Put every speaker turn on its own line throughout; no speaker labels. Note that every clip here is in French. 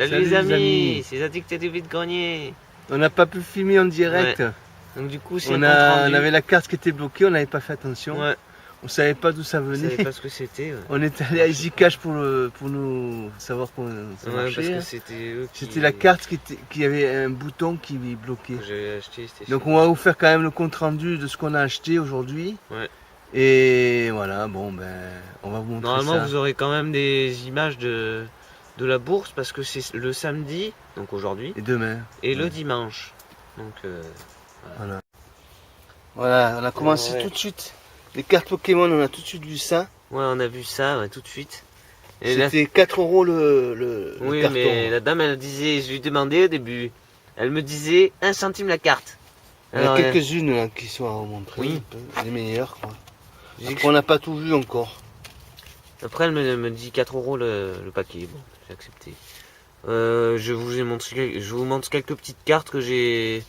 Salut les amis, c'est Addict du vide-grenier.
On n'a pas pu filmer en direct.
Ouais. Donc du coup, c'est
on avait la carte qui était bloquée, on n'avait pas fait attention.
Ouais.
On savait pas d'où ça venait.
On savait pas ce que c'était. Ouais.
On est allé à EasyCash pour nous savoir comment ça marchait.
Parce que
c'était la carte qui avait un bouton qui bloquait.
Que j'avais acheté.
Donc on va vous faire quand même le compte rendu de ce qu'on a acheté aujourd'hui.
Ouais.
Et voilà, bon ben, on va vous montrer
Normalement,
ça.
vous aurez quand même des images de la bourse parce que c'est le samedi, donc aujourd'hui.
Et demain.
Et le dimanche. Donc
voilà. Voilà, on a commencé tout de suite. Les cartes Pokémon, on a tout de suite vu ça.
Ouais, on a vu ça tout de suite.
C'était 4 € le
oui,
carton.
mais la dame, elle disait, je lui demandais au début, elle me disait 1 centime la carte.
Il y en a quelques-unes qui sont à remontrer.
Oui.
Les meilleures, quoi. Après, on n'a pas tout vu encore.
Après, elle me dit 4 € le paquet. Bon, j'ai accepté. Je vous montre quelques petites cartes que j'ai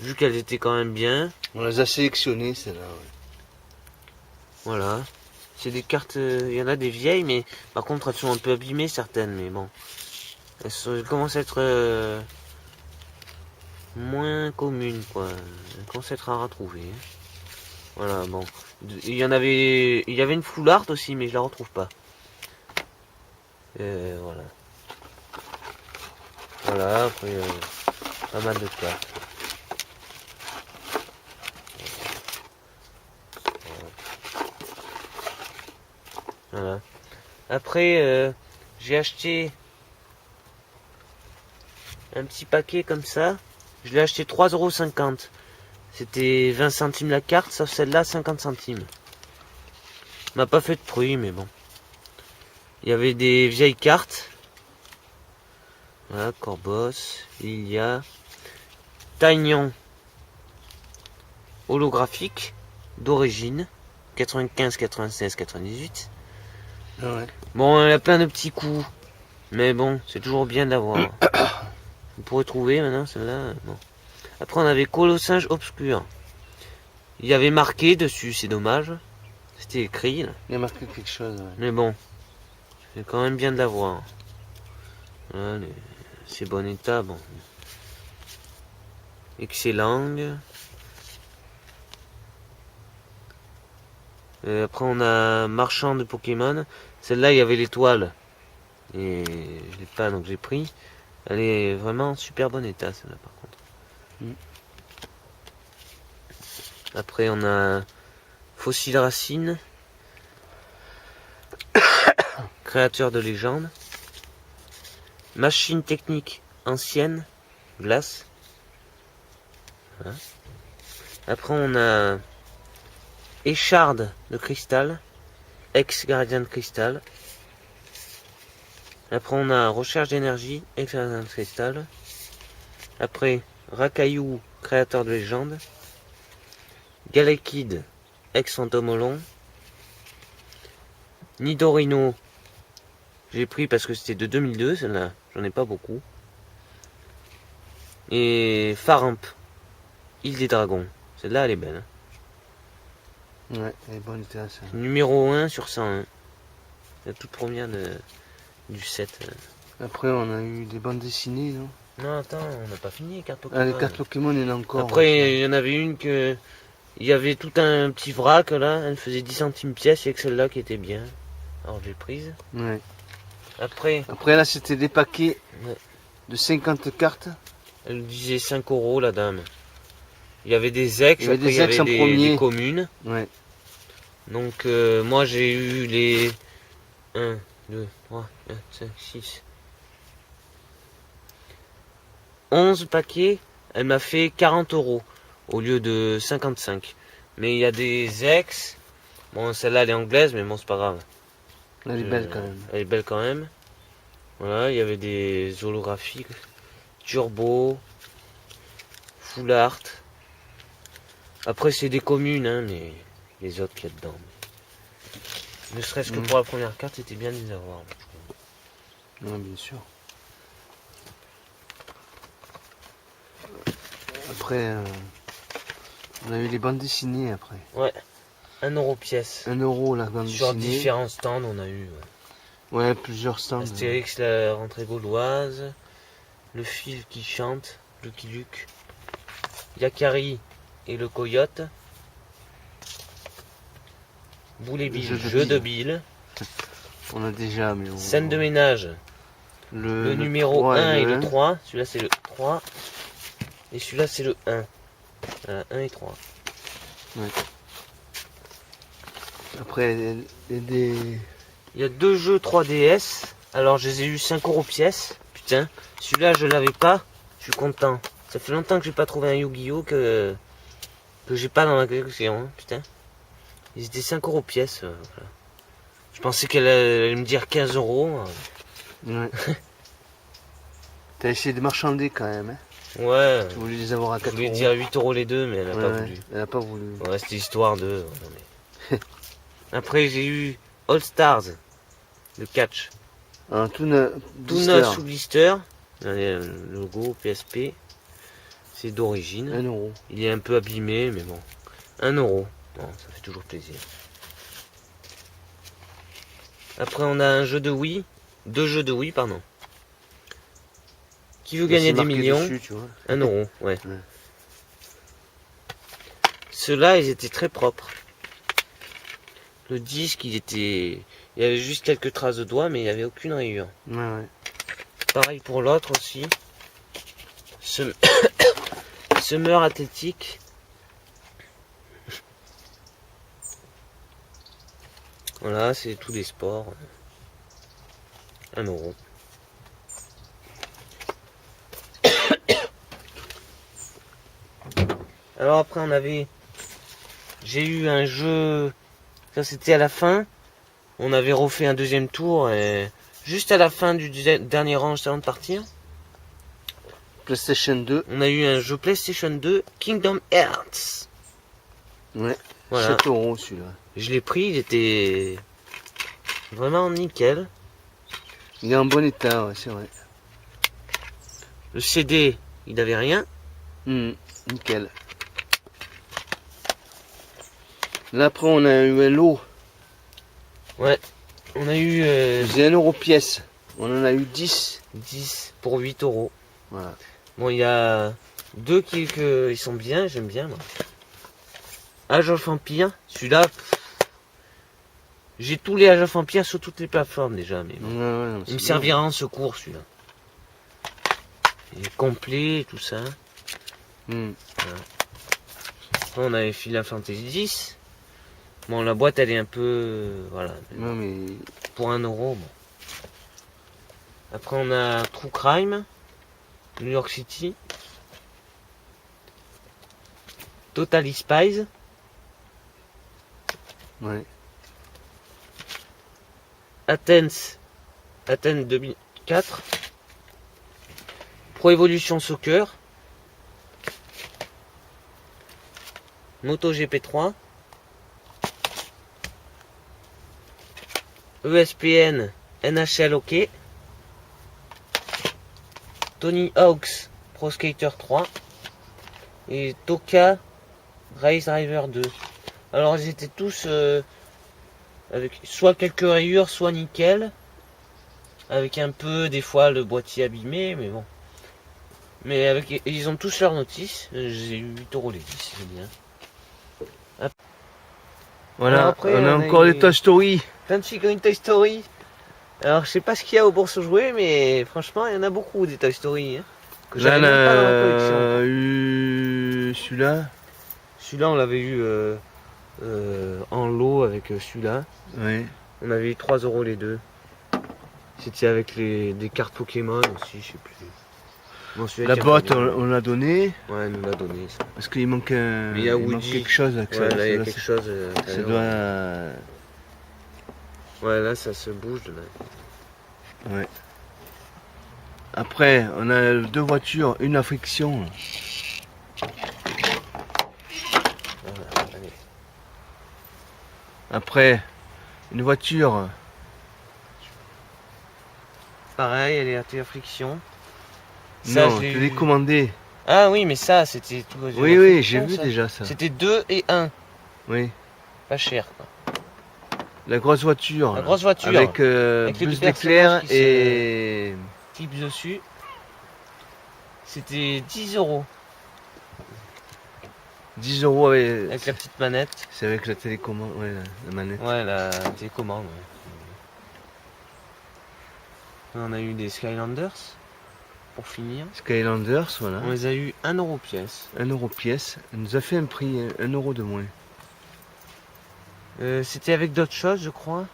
vu qu'elles étaient quand même bien.
On les a sélectionnées, celles-là. Ouais.
Voilà. C'est des cartes, il y en a des vieilles, mais par contre, elles sont un peu abîmées, certaines. Mais bon, elles commencent à être moins communes, quoi. Elles commencent à être rares à trouver. Voilà, bon. Il y avait une full art aussi, mais je la retrouve pas. Voilà. Voilà, après, pas mal de cartes. Voilà. Après, j'ai acheté un petit paquet comme ça. Je l'ai acheté 3,50 €. C'était 20 centimes la carte, sauf celle-là, 50 centimes. M'a pas fait de prix, mais bon. Il y avait des vieilles cartes. Voilà, Corbos, il y a Taignon holographique d'origine 95, 96, 98.
Ah ouais.
Bon, il y a plein de petits coups, mais bon, c'est toujours bien d'avoir. Vous pourrez trouver maintenant celle-là. Bon. Après, on avait Colossinge obscur. Il y avait marqué dessus, c'est dommage. C'était écrit là.
Il y a marqué quelque chose. Ouais.
Mais bon, c'est quand même bien de l'avoir. Voilà, c'est bon état, bon. Excellent. Après on a Marchand de Pokémon. Celle-là il y avait l'étoile. Et je l'ai pas donc j'ai pris. Elle est vraiment en super bon état celle-là par contre. Après on a Fossile Racine. Créateur de légende. Machine technique ancienne. Glace. Voilà. Après on a Écharde de cristal, ex-gardien de cristal. Après on a Recherche d'énergie, ex-gardien de cristal. Après Racaillou, créateur de légende. Galekid, ex-entomolon. Nidorino, j'ai pris parce que c'était de 2002, celle-là, j'en ai pas beaucoup. Et Faramp, île des dragons, celle-là elle est belle.
Ouais, elle est bonne état ça.
Numéro 1 sur 101. La toute première du set.
Après, on a eu des bandes dessinées, non?
Non, attends, on n'a pas fini les cartes Pokémon.
Ah, les cartes Pokémon, il y en a encore.
Après, il y en avait une que. Il y avait tout un petit vrac là, elle faisait 10 centimes pièce, et que celle-là qui était bien. Alors j'ai prise.
Ouais.
Après
là, c'était des paquets de 50 cartes.
Elle disait 5 € la dame. Il y avait des ex,
il y avait
après
des ex
il y avait des communes.
Ouais.
Donc moi j'ai eu les 1, 2, 3, 4, 5, 6. 11 paquets, elle m'a fait 40 € au lieu de 55. Mais il y a des ex. Bon, celle-là elle est anglaise, mais bon, c'est pas grave.
Elle est belle quand même.
Elle est belle quand même. Voilà, il y avait des holographiques. Turbo. Full art. Après, c'est des communes, hein, mais les autres qu'il y a dedans. Ne serait-ce que pour la première carte, c'était bien de les avoir.
Oui, bien sûr. Après, on a eu les bandes dessinées après.
Ouais, 1 € pièce.
1 € la bande dessinée.
Sur différents stands, on a eu.
Ouais, plusieurs stands.
Astérix, la rentrée gauloise. Le fil qui chante. Lucky Luke. Yakari et le coyote. Boule et Bill, jeu de Bill.
On a déjà, mais on...
Scène de ménage. Le numéro
3
1 et le 3. Celui-là, c'est le 3. Et celui-là, c'est le 1. Voilà, 1 et 3.
Ouais. Après, il
y a 2 jeux 3DS. Alors, je les ai eu 5 € pièce. Putain, celui-là, je l'avais pas. Je suis content. Ça fait longtemps que j'ai pas trouvé un Yu-Gi-Oh! que j'ai pas dans ma collection. Hein, putain. Ils étaient 5 € pièce. Voilà. Je pensais qu'elle allait me dire 15 €.
Ouais. T'as essayé de marchander quand même. Hein.
Ouais.
Tu voulais les avoir à 4 €.
Je voulais dire 8 € les deux, mais elle a pas voulu.
Elle a pas voulu.
Ouais, c'était histoire de... mais... Après, j'ai eu All Stars. Le catch.
Un tout neuf
sous blister. Le logo PSP. C'est d'origine.
1 €.
Il est un peu abîmé, mais bon. 1 €. Bon, ça fait toujours plaisir. Après, on a un jeu de Wii. 2 jeux de Wii, pardon. Qui veut gagner des millions dessus, tu vois. 1 €, ouais. Ceux-là, ils étaient très propres. Le disque, il y avait juste quelques traces de doigts, mais il n'y avait aucune rayure.
Ouais.
Pareil pour l'autre aussi. Summer athlétique. Voilà, c'est tous les sports. 1 €. Alors après j'ai eu un jeu, ça c'était à la fin. On avait refait un deuxième tour et juste à la fin du dernier rang avant de partir.
PlayStation 2.
On a eu un jeu PlayStation 2, Kingdom Hearts.
Ouais.
Voilà.
7 € celui-là.
Je l'ai pris, il était vraiment nickel.
Il est en bon état, ouais, c'est vrai.
Le CD, il avait rien.
Nickel. Là après on a eu un lot.
Ouais. On a eu...
c'est 1 € pièce. On en a eu 10.
10 pour 8 €.
Voilà.
Bon, il y a 2 qui ils sont bien, j'aime bien moi. Age of Empire, celui-là, j'ai tous les Age of Empire sur toutes les plateformes déjà, mais bon.
Non,
il me servira en secours celui-là. Il est complet, tout ça. Voilà. Après, on avait Final Fantasy X. Bon, la boîte elle est un peu, voilà.
Non mais
pour 1 €, bon. Après on a True Crime, New York City, Totally Spies.
Ouais.
Athens 2004. Pro Evolution Soccer. MotoGP 3. ESPN NHL Hockey. Tony Hawk's Pro Skater 3. Et Toka Race Driver 2. Alors ils étaient tous avec soit quelques rayures, soit nickel. Avec un peu des fois le boîtier abîmé, mais bon. Mais avec, ils ont tous leur notice. J'ai eu 8 € les 10, c'est bien.
Voilà,
après,
on a encore les Toy Story.
Plein de figurines Toy Story. Alors je sais pas ce qu'il y a au bourse jouer, mais franchement il y en a beaucoup des Toy Story. Hein, que
là,
j'avais même pas dans ma collection.
Eu celui-là.
Celui-là on l'avait eu en lot avec celui-là.
Oui.
On avait eu 3 € les deux. C'était avec des cartes Pokémon aussi, je sais plus. Bon,
la boîte on l'a donné.
Ouais, elle nous l'a donné ça.
Parce qu'il manque un.
Mais il manque
quelque chose.
Ouais, là il y a quelque chose.
Ça doit.
Ouais, là ça se bouge de là.
Ouais. Après, on a 2 voitures, une à friction.
Voilà, allez.
Après, une voiture.
Pareil, elle est à friction.
Ça, non, je l'ai commandé.
Ah oui, mais ça, c'était tout.
Oui, j'ai vu déjà ça.
C'était 2 et 1.
Oui.
Pas cher, quoi.
La grosse voiture.
La
là,
grosse voiture.
Avec,
Avec les
bus
deux
d'éclair
personnages qui
et...
Type dessus. C'était 10 €.
10 € avec...
Avec la petite manette.
C'est avec la télécommande, ouais, la manette.
Ouais, la télécommande. Ouais. On a eu des Skylanders. Pour finir.
Skylanders, voilà.
On les a eu 1 € pièce.
1 € pièce. Elle nous a fait un prix, 1 € de moins.
C'était avec d'autres choses, je crois.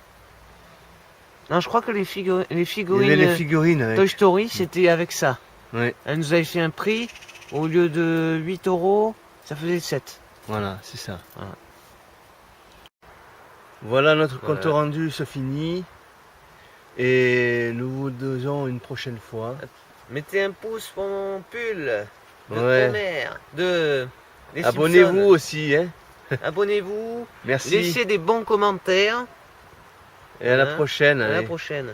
Non, je crois que les
Il y avait
figurines
les figurines avec.
Toy Story, c'était avec ça.
Ouais,
Elle nous avait fait un prix, au lieu de 8 €, ça faisait 7.
voilà, c'est ça.
Voilà.
Voilà, notre
Voilà.
compte rendu se finit. Et nous vous disons une prochaine fois.
Mettez un pouce pour mon pull de
Ouais.
Homer, de les
Abonnez-vous
Simpsons.
aussi, hein.
Abonnez-vous,
Merci.
laissez des bons commentaires.
Et à la
Voilà.
prochaine.
À la
allez.
prochaine.